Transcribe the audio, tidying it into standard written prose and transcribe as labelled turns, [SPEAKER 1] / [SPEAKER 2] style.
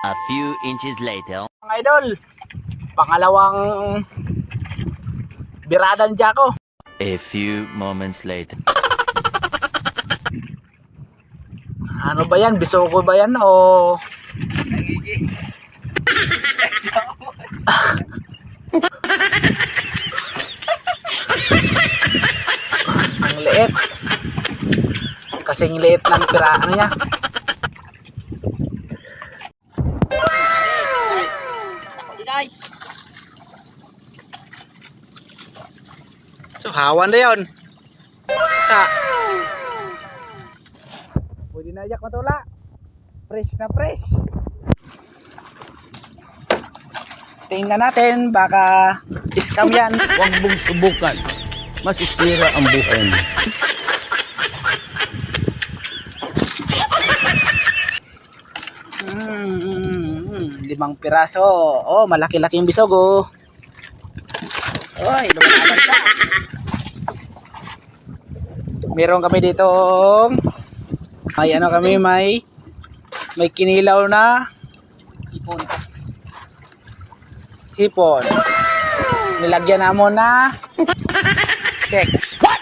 [SPEAKER 1] A few inches later.
[SPEAKER 2] Mga idol, pangalawang biradan dyan ko.
[SPEAKER 1] A few moments later.
[SPEAKER 2] Ano ba yan? Bisogo ba yan o... Ang liit. Kasing liit ng pira, ano niya. So, hawan na yun. Ta. Pwede na yak matula. Fresh na fresh. Tingnan natin, baka scam yan.
[SPEAKER 3] Huwag mong subukan. Masisira ang buhay mo.
[SPEAKER 2] Limang piraso. Oh, malaki-laking bisog oh. Oy, lumalaban ka. Meron kami dito may ano kami, may kinilaw na hipon. Nilagyan namo na check. What?